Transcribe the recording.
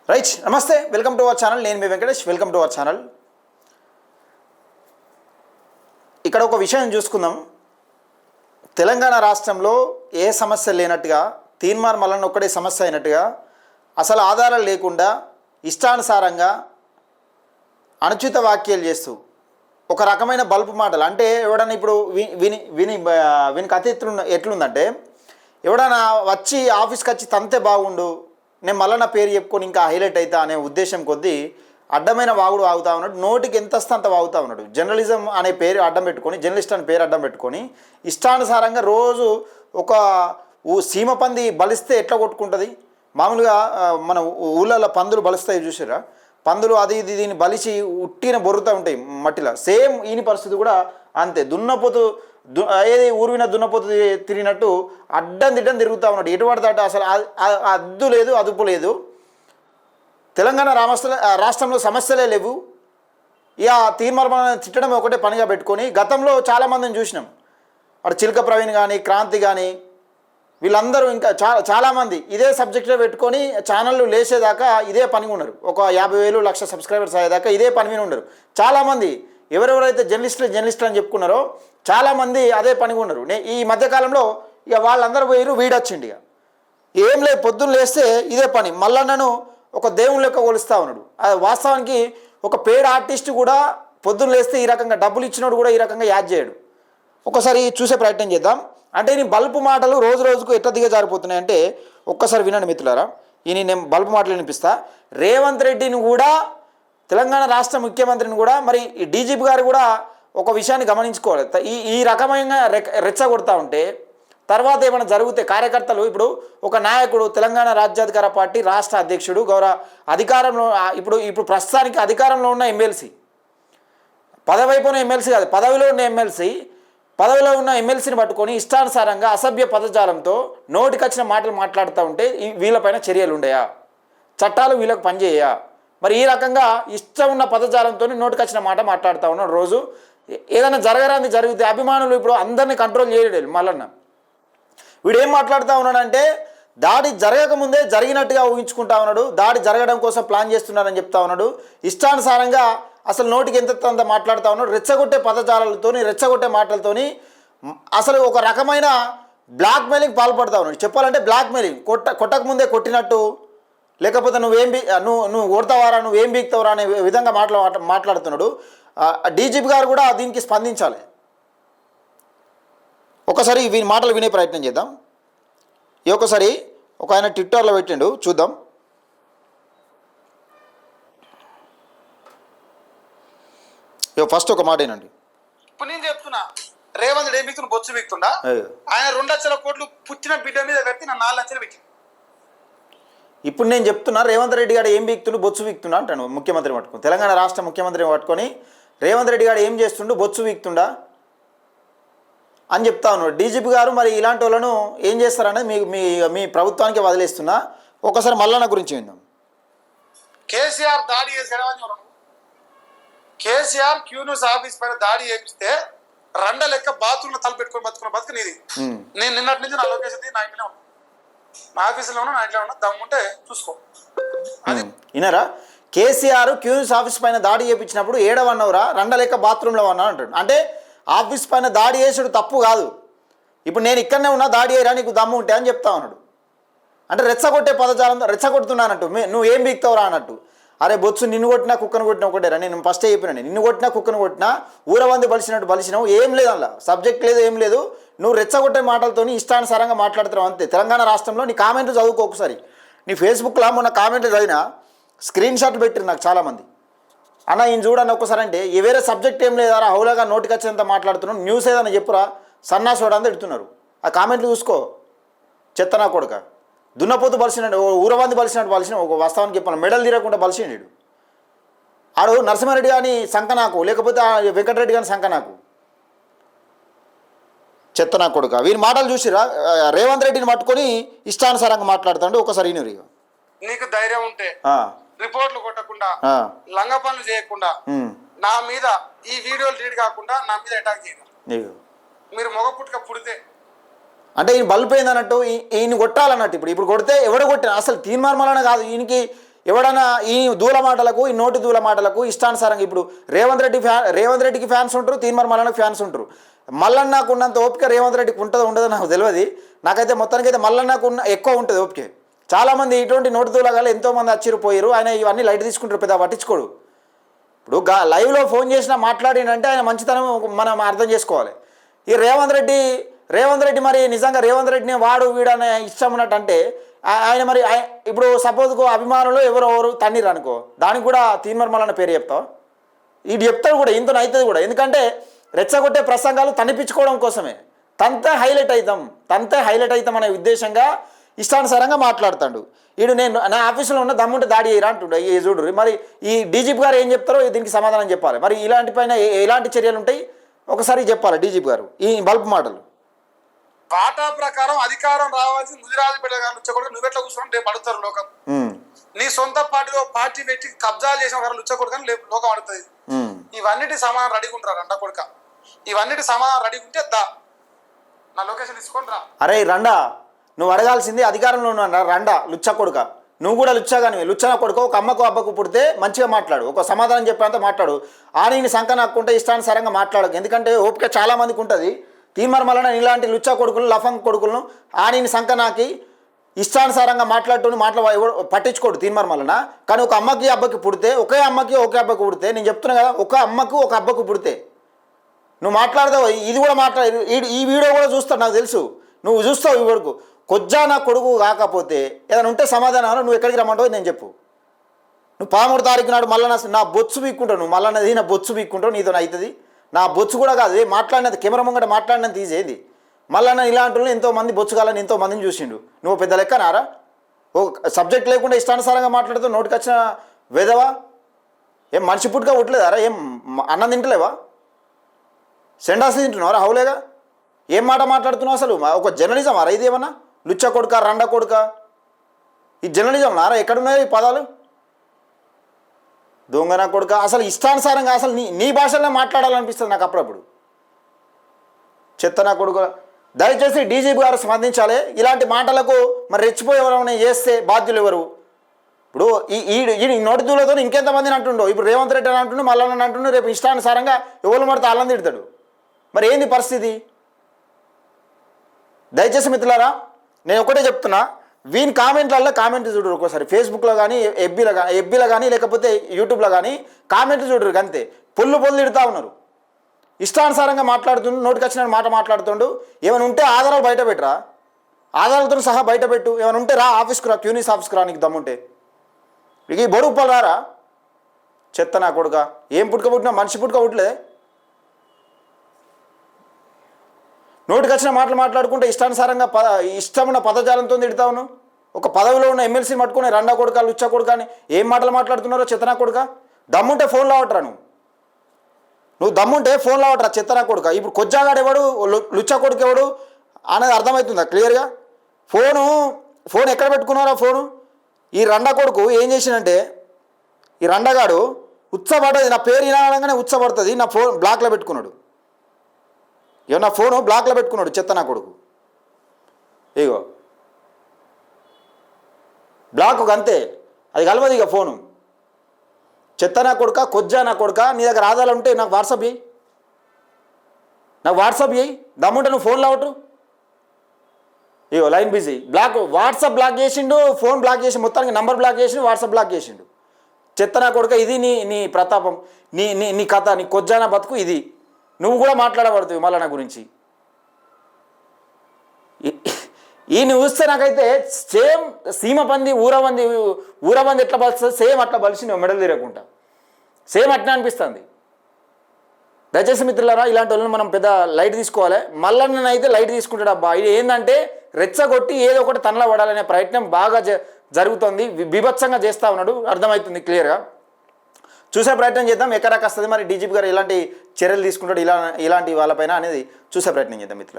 Right, నమస్తే, welcome to our channel. నేను మీ Venkatesh. Welcome to our channel. ఇక్కడ ఒక విషయం చూసుకుందాం. తెలంగాణ రాష్ట్రంలో ఏ సమస్య లేనట్టుగా, తీన్మార్ మల్లన్న ఒక్కడే సమస్య అయినట్టుగా, అసలు ఆధారాలు లేకుండా ఇష్టానుసారంగా అనుచిత వ్యాఖ్యలు చేస్తూ ఒక రకమైన బల్బు మాటలు, అంటే ఎవడన్నా ఇప్పుడు వీనికి అతి ఎట్లుందంటే, ఎవడన్నా వచ్చి ఆఫీస్కి వచ్చి తంతే బాగుండు, నేను మళ్ళీ నా పేరు చెప్పుకొని ఇంకా హైలైట్ అవుతా అనే ఉద్దేశం కొద్దీ అడ్డమైన వాగుడు వాగుతూ ఉన్నాడు. నోటికి ఎంత వస్తే అంత వాగుతూ ఉన్నాడు. జర్నలిజం అనే పేరు అడ్డం పెట్టుకొని, జర్నలిస్ట్ అనే పేరు అడ్డం పెట్టుకొని ఇష్టానుసారంగా రోజు ఒక సీమ పంది బలిస్తే ఎట్లా కొట్టుకుంటుంది. మామూలుగా మన ఊళ్ళల్లో పందులు బలుస్తాయి చూసారా, పందులు అది ఇది దీన్ని బలిసి ఉట్టిన బొర్రుతూ ఉంటాయి మట్టిలో. సేమ్ ఈయన పరిస్థితి కూడా అంతే. దున్నపోతు ఏది ఊరిన దున్నపోతు తిరిగినట్టు అడ్డం దిడ్డం తిరుగుతూ ఉన్నాడు. ఎటు పడతాడు, అసలు అద్దు లేదు, అదుపు లేదు. తెలంగాణ రాష్ట్రంలో సమస్యలే లేవు. ఇక తీర్మానం తిట్టడం ఒకటే పనిగా పెట్టుకొని గతంలో చాలామందిని చూసినాం. అటు చిలక ప్రవీణ్ కానీ, క్రాంతి కానీ, వీళ్ళందరూ ఇంకా చాలామంది ఇదే సబ్జెక్టులో పెట్టుకొని ఛానళ్ళు లేచేదాకా ఇదే పని ఉన్నారు. ఒక 50,000 లక్ష సబ్స్క్రైబర్స్ అయ్యేదాకా ఇదే పని మీద ఉండరు చాలామంది. ఎవరెవరైతే జర్నలిస్టులు అని చెప్పుకున్నారో చాలామంది అదే పనిగా ఉన్నారు. ఈ మధ్యకాలంలో ఇక వాళ్ళందరూ పోయిరు, వీడొచ్చిండు. ఇక ఏం లేదు, పొద్దున్న లేస్తే ఇదే పని. మల్లన్నను ఒక దేవుని లెక్క కొలుస్తూ ఉన్నాడు. అది వాస్తవానికి ఒక పేడ్ ఆర్టిస్ట్ కూడా పొద్దున్న లేస్తే ఈ రకంగా డబ్బులు ఇచ్చినోడు కూడా ఈ రకంగా యాడ్ చేయడు. ఒకసారి చూసే ప్రయత్నం చేద్దాం. అంటే ఈ బల్బు మాటలు రోజు రోజుకు ఎట్లా దిగజారిపోతున్నాయంటే ఒక్కసారి వినండి మిత్రులారా. నేను బల్బు మాటలు వినిపిస్తా. రేవంత్ రెడ్డిని కూడా, తెలంగాణ రాష్ట్ర ముఖ్యమంత్రిని కూడా, మరి ఈ డీజీపీ గారు కూడా ఒక విషయాన్ని గమనించుకోవాలి. ఈ రకమైన రెచ్చగొడతా ఉంటే తర్వాత ఏమైనా జరిగితే కార్యకర్తలు, ఇప్పుడు ఒక నాయకుడు, తెలంగాణ రాజ్యాధికార పార్టీ రాష్ట్ర అధ్యక్షుడు, అధికారంలో ఇప్పుడు ప్రస్తుతానికి అధికారంలో ఉన్న ఎమ్మెల్సీ, పదవైపున ఎమ్మెల్సీ కాదు, పదవిలో ఉన్న ఎమ్మెల్సీ, పదవిలో ఉన్న ఎమ్మెల్సీని పట్టుకొని ఇష్టానుసారంగా అసభ్య పదజాలంతో నోటికొచ్చిన మాటలు మాట్లాడుతూ ఉంటే వీళ్ళపైన చర్యలు ఉండయా? చట్టాలు వీళ్ళకు పనిచేయా? మరి ఈ రకంగా ఇష్టం ఉన్న పదజాలంతో నోటికొచ్చిన మాట మాట్లాడుతూ ఉన్నాడు. రోజు ఏదైనా జరగరాంది జరిగితే అభిమానులు ఇప్పుడు అందరినీ కంట్రోల్ చేయలేడు. మల్లన్న వీడు ఏం మాట్లాడుతూ ఉన్నాడంటే, దాడి జరగకముందే జరిగినట్టుగా ఊహించుకుంటా ఉన్నాడు, దాడి జరగడం కోసం ప్లాన్ చేస్తున్నారని చెప్తా ఉన్నాడు. ఇష్టానుసారంగా అసలు నోటికి ఎంత అంత మాట్లాడుతూ ఉన్నాడు. రెచ్చగొట్టే పదజాలతోని, రెచ్చగొట్టే మాటలతోని అసలు ఒక రకమైన బ్లాక్మెయిలింగ్ పాల్పడుతూ ఉన్నాడు. చెప్పాలంటే బ్లాక్మెయిలింగ్, కొట్టకముందే కొట్టినట్టు, లేకపోతే నువ్వు కొడతావారా, నువ్వేం బీక్తావరా అనే విధంగా మాట్లాడుతున్నాడు. డీజీపీ గారు కూడా దీనికి స్పందించాలి. ఒకసారి వీని మాటలు వినే ప్రయత్నం చేద్దాం. ఈ ఒకసారి ఒక ఆయన ట్విట్టర్లో పెట్టిండు, చూద్దాం. ఫస్ట్ ఒక మాట ఏనండి. ఇప్పుడు నేను చెప్తున్నా, రేవంత్ రెడ్డి బీక్తున్నా, బొచ్చు బీక్తుండా. ఆయన 2 లక్షల కోట్లు పుట్టిన బిడ్డ మీద కట్టి నా 4 లక్షలు బీకి. ఇప్పుడు నేను చెప్తున్నా, రేవంత్ రెడ్డి గారు ఏం బీక్తుండు, బొచ్చు బీక్తుండా అంటాను. ముఖ్యమంత్రిని పట్టుకొని, తెలంగాణ రాష్ట్ర ముఖ్యమంత్రిని పట్టుకొని రేవంత్ రెడ్డి గారు ఏం చేస్తుండు, బొచ్చు బీక్తుండా అని చెప్తా ఉన్నాడు. డీజీపీ గారు మరి ఇలాంటి వాళ్ళను ఏం చేస్తారనేది మీ ప్రభుత్వానికి వదిలేస్తున్నా. ఒకసారి మల్లన్న గురించి విందాం. కేసీఆర్ దాడి చేసాడు. కేసీఆర్ క్యూన్యూస్ ఆఫీస్ పైన దాడి చేపిస్తే 2 లెక్క బాత్రూమ్ తల పెట్టుకొని బతుకు నీది. నేను నిన్నటి నుంచి నా లొకేషన్ నా ఇంట్లో ఉన్నా, నా ఆఫీసులో ఉన్నా, నా ఇంట్లో ఉన్నా, దమ్ముంటే చూసుకో. అది వినరా, కేసీఆర్ క్యూన్యూస్ ఆఫీస్ పైన దాడి చేయించినప్పుడు 7 2 లెక్క బాత్రూంలో ఉన్నా అంటాడు. అంటే ఆఫీస్ పైన దాడి చేసాడు తప్పు కాదు. ఇప్పుడు నేను ఇక్కడనే ఉన్నా, దాడి చేయరా నీకు దమ్ము ఉంటే అని చెప్తా ఉన్నాడు. అంటే రెచ్చగొట్టే పదజాలంతో రెచ్చగొడుతున్నానట్టు, నువ్వు ఏం బీక్తావురా అన్నట్టు. అరే బొత్సు, నిన్ను కొట్టినా కుక్కను కొట్టినా ఒకటేరా. నేను ఫస్టే చెప్పినా, నిన్ను కొట్టినా కుక్కను కొట్టినా ఊరవంది బలిసినట్టు బలిసినావు, ఏం లేదు అలా, సబ్జెక్ట్ లేదు, ఏం లేదు. నువ్వు రెచ్చగొట్టే మాటలతో ఇష్టానుసారంగా మాట్లాడుతున్నావు అంతే. తెలంగాణ రాష్ట్రంలో నీ కామెంట్లు చదువుకో ఒకసారి. నీ ఫేస్బుక్లో మొన్న కామెంట్లు చదివినా స్క్రీన్ షాట్లు పెట్టిరు నాకు చాలామంది. అన్న ఈయన చూడన్న ఒక్కసారి అంటే, వేరే సబ్జెక్ట్ ఏం లేదారా, హౌలాగా నోటికి వచ్చేంత మాట్లాడుతున్నావు, న్యూస్ ఏదన్నా చెప్పురా, సన్నాసోడా అని తిడుతున్నారు. ఆ కామెంట్లు చూసుకో. చెత్తనా కొడుక, దున్నపోతు బలిసినట్టు, ఊరవంది బలిసిన ఒక వాస్తవానికి చెప్పాను, మెడల్ తీరకుండా బలిసిండు ఆడు. నరసింహారెడ్డి కానీ సంక నాకు, లేకపోతే వెంకటరెడ్డి కానీ సంక నాకు. చెత్తనా కొడుక, వీరి మాటలు చూసిరా. రేవంత్ రెడ్డిని పట్టుకొని ఇష్టానుసారంగా మాట్లాడుతాడు. ఒకసారి నీకు ధైర్యం ఉంటే రిపోర్ట్లు కొట్టకుండా, లంగ పనులు చేయకుండా, నా మీద ఈ వీడియోలు రీడ్ కాకుండా నా మీద అటాక్ చేయరు. మీరు మొగ పుట్టుక పుడితే అంటే ఈయన బల్బ్ అయింది అన్నట్టు, ఈయన కొట్టాలన్నట్టు. ఇప్పుడు కొడితే ఎవడు కొట్టిన, అసలు తీర్మానం వలన కాదు, ఈయనకి ఎవడన్నా ఈ దూల మాటలకు ఈ నోటి దూల మాటలకు ఇష్టానుసారంగా ఇప్పుడు రేవంత్ రెడ్డికి ఫ్యాన్స్ ఉంటారు, తీన్మార్ మల్లన్నకి ఫ్యాన్స్ ఉంటారు. మల్లన్నకు ఉన్నంత ఓపిక రేవంత్ రెడ్డికి ఉంటుందో ఉండదో నాకు తెలియదు. నాకైతే మొత్తానికైతే మల్లన్నకు ఎక్కువ ఉంటుంది ఓపిక. చాలామంది ఇటువంటి నోటి దూలగాలు ఎంతోమంది వచ్చిపోయారు. ఆయన ఇవన్నీ లైట్ తీసుకుంటారు, పెద్ద పట్టించుకోడు. ఇప్పుడు లైవ్లో ఫోన్ చేసినా మాట్లాడినంటే ఆయన మంచితనం మనం అర్థం చేసుకోవాలి. ఈ రేవంత్ రెడ్డి మరి నిజంగా రేవంత్ రెడ్డిని వాడు వీడనే ఇష్టం ఉన్నట్టు అంటే ఆయన మరి ఇప్పుడు సపోజ్కు అభిమానులు ఎవరు తన్నీరు అనుకో, దానికి కూడా తీన్మార్ మల్లన్న పేరు చెప్తావు. ఇది చెప్తాడు కూడా, ఇంత అవుతుంది కూడా. ఎందుకంటే రెచ్చగొట్టే ప్రసంగాలు తనిపించుకోవడం కోసమే. తంతే హైలైట్ అవుతాం అనే ఉద్దేశంగా ఇష్టానుసారంగా మాట్లాడుతాడు. నేను నా ఆఫీసులో ఉన్న దమ్ముంటే దాడి చేయరా అంటుండే. ఈ చూడు మరి ఈ డీజీపీ గారు ఏం చెప్తారో దీనికి సమాధానం చెప్పాలి. మరి ఇలాంటి పైన ఎలాంటి చర్యలు ఉంటాయి ఒకసారి చెప్పాలి డీజీపీ గారు ఈ బల్బ్ మాటలు. వాటా ప్రకారం అధికారం రావాల్సి ముదిరాజు బిడ్డ గారు లుచ్చకొడుకు నువ్వెట్లా కూర్చొని రేపు అడుగుతారు లోకం. నీ సొంత పార్టీ పెట్టి కబ్జాలు చేసిన గారు లుచ్చకొడుకు రేపు లోకం అడుగుతుంది. ఇవన్నిటి సమాధానం రెడీగా ఉంటారు అంట కొడుక. ఇవన్నిటి సమాధానం రెడీగా ఉంటే నా లొకేషన్ తీసుకొని రా. అరే రండా, నువ్వు అడగాల్సింది అధికారంలో ఉన్నా రండా లుచ్చ కొడుక. నువ్వు కూడా లుచ్చగాని లుచ్చన కొడుకు. ఒక అమ్మకు అబ్బకు పుడితే మంచిగా మాట్లాడు, ఒక సమాధానం చెప్పేంత మాట్లాడు. ఆనీని సంకన హక్కుంటే ఇష్టానుసారంగా మాట్లాడకు. ఎందుకంటే ఓపిక చాలా మందికి ఉంటుంది. తీన్మార్ మల్లన్న ఇలాంటి లుచ్చా కొడుకులను లఫంగ్ కొడుకులను ఆనీని సంకనాకి ఇష్టానుసారంగా పట్టించుకోడు తీన్మార్ మల్లన్న. కానీ ఒక అమ్మకి అబ్బకి పుడితే ఒకే అమ్మకి ఒకే అబ్బకి పుడితే నేను చెప్తున్నా కదా, ఒక అమ్మకు ఒక అబ్బకు పుడితే నువ్వు మాట్లాడతావు. ఇది కూడా ఈ వీడియో కూడా చూస్తావు, నాకు తెలుసు నువ్వు చూస్తావు. ఈ వరకు కొజ్జా నా కొడుకు కాకపోతే ఏదైనా ఉంటే సమాధానం నువ్వు ఎక్కడికి రమ్మంటావు నేను చెప్పు. నువ్వు 13 తారీఖు నాడు మళ్ళీ నా బొచ్చు పీక్కుంటావు. నువ్వు మళ్ళీ నా బొచ్చు పీక్కుంటావు, నీతో అవుతుంది. నా బొచ్చు కూడా కాదు మాట్లాడినది, కెమెరా ముంగట మాట్లాడినంత తీసేది. మళ్ళీ ఇలాంటి ఎంతోమంది బొచ్చుగాలని ఎంతోమందిని చూసిండు. నువ్వు పెద్ద లెక్కనారా? ఓ సబ్జెక్ట్ లేకుండా ఇష్టానుసారంగా మాట్లాడుతూ నోటికి వచ్చిన వేదవా? ఏం మనిషి పుట్టుగా ఉట్టలేదారా? ఏం అన్నం తింటలేవా? సెండాసి తింటున్నారా? హౌలేగా ఏం మాట మాట్లాడుతున్నావు? అసలు ఒక జర్నలిజం అరా ఇది? ఏమన్నా లుచ్చ కొడుక రండ కొడుక ఈ జర్నలిజం నారా? ఎక్కడున్నాయి ఈ పదాలు? దొంగన కొడుక. అసలు ఇష్టానుసారంగా అసలు నీ భాషలో మాట్లాడాలనిపిస్తుంది నాకు అప్పుడప్పుడు. చెత్తనా కొడుకు. దయచేసి డీజీపీ గారు స్పందించాలి. ఇలాంటి మాటలకు మరి రెచ్చిపోయి ఎవరైనా చేస్తే బాధ్యులు ఎవరు? ఇప్పుడు ఈ నోటి దూలతో ఇంకెంతమందిని అంటుండో. ఇప్పుడు రేవంత్ రెడ్డి అని అంటుండు, మల్లన్న అంటుండు, రేపు ఇష్టానుసారంగా ఎవరు మడితే అల్లం తిడతాడు. మరి ఏంది పరిస్థితి? దయచేసి మిత్రులారా నేను ఒకటే చెప్తున్నా, వీని కామెంట్లలో కామెంట్లు చూడరు. ఒక్కోసారి ఫేస్బుక్లో కానీ ఎఫ్బీలో కానీ లేకపోతే యూట్యూబ్లో కానీ కామెంట్లు చూడరు. అంతే పొల్లు తిడుతూ ఉన్నారు. ఇష్టానుసారంగా మాట్లాడుతుండు, నోటికి వచ్చిన మాట మాట్లాడుతుండు. ఏమైనా ఉంటే ఆధారాలు బయట పెట్టరా, ఆధారాలతో సహా బయట పెట్టు. ఏమైనా ఉంటే రా ఆఫీస్కి రా, క్యూనిస్ ఆఫీస్కి రా నీకు దమ్ముంటే. ఈ బొడుగు పలు రారా? చెత్త నా కొడుక. ఏం పుట్టుక పుట్టినా మనిషి పుట్టుక పుట్టలే. నోటికి వచ్చిన మాటలు మాట్లాడుకుంటే ఇష్టానుసారంగా ఇష్టమైన పదజాలంతో తిడతావును. ఒక పదవిలో ఉన్న ఎమ్మెల్సీని పట్టుకుని రండా కొడుక లుచ్చ కొడుక అని ఏం మాటలు మాట్లాడుతున్నారో చెత్తనా కొడుక. దమ్ముంటే ఫోన్ లావట్రా నువ్వు దమ్ముంటే ఫోన్ లావట్రా చెత్తనా కొడుక. ఇప్పుడు కొజ్జాగాడు ఎవడు, లుచ్చ కొడుకు ఎవడు అనేది అర్థమవుతుందా క్లియర్గా? ఫోన్ ఎక్కడ పెట్టుకున్నారా? ఫోను ఈ రండా కొడుకు ఏం చేసిందంటే, ఈ రండగాడు ఉత్సపడ్డది, నా పేరు వినగానే ఉత్సపడుతుంది, నా ఫోన్ బ్లాక్లో పెట్టుకున్నాడు. నా ఫోను బ్లాక్లో పెట్టుకున్నాడు చెత్త నా కొడుకు. ఇగో బ్లాక్ అంతే, అది కలవదు ఇక ఫోను. చెత్త నా కొడుక, కొజ్జా నా కొడుక. నీ దగ్గర ఆధారాలు ఉంటే నాకు వాట్సాప్ చేయి, దమ్ముంటే నువ్వు ఫోన్ లావటు. ఇగో లైన్ బిజీ, వాట్సాప్ బ్లాక్ చేసిండు, ఫోన్ బ్లాక్ చేసి మొత్తానికి నంబర్ బ్లాక్ చేసిండు, వాట్సాప్ బ్లాక్ చేసిండు. చెత్త నా కొడుక. ఇది నీ ప్రతాపం, నీ కథ, నీ కొజ్జానా బతుకు ఇది. నువ్వు కూడా మాట్లాడబడుతుంది మళ్ళీ నా గురించి. ఈయన చూస్తే నాకైతే సేమ్ సీమ పంది ఊరబంది ఎట్లా బలుస్తుంది సేమ్ అట్లా బలిసి నువ్వు మెడలు తిరగకుండా సేమ్ అట్లా అనిపిస్తుంది. దయచేసి మిత్రులారా ఇలాంటి వాళ్ళని మనం పెద్ద లైట్ తీసుకోవాలి. మల్లన్న అయితే లైట్ తీసుకుంటాడు. అబ్బా ఇది ఏంటంటే రెచ్చగొట్టి ఏదో ఒకటి తనలో పడాలనే ప్రయత్నం బాగా జరుగుతుంది. బీభత్సంగా చేస్తూ ఉన్నాడు, అర్థమవుతుంది క్లియర్గా. చూసే ప్రయత్నం చేద్దాం ఎక్కడ వస్తుంది మరి డీజీపీ గారు ఎలాంటి చర్యలు తీసుకుంటాడు ఇలాంటి వాళ్ళపైన అనేది చూసే ప్రయత్నం చేద్దాం మిత్రులు.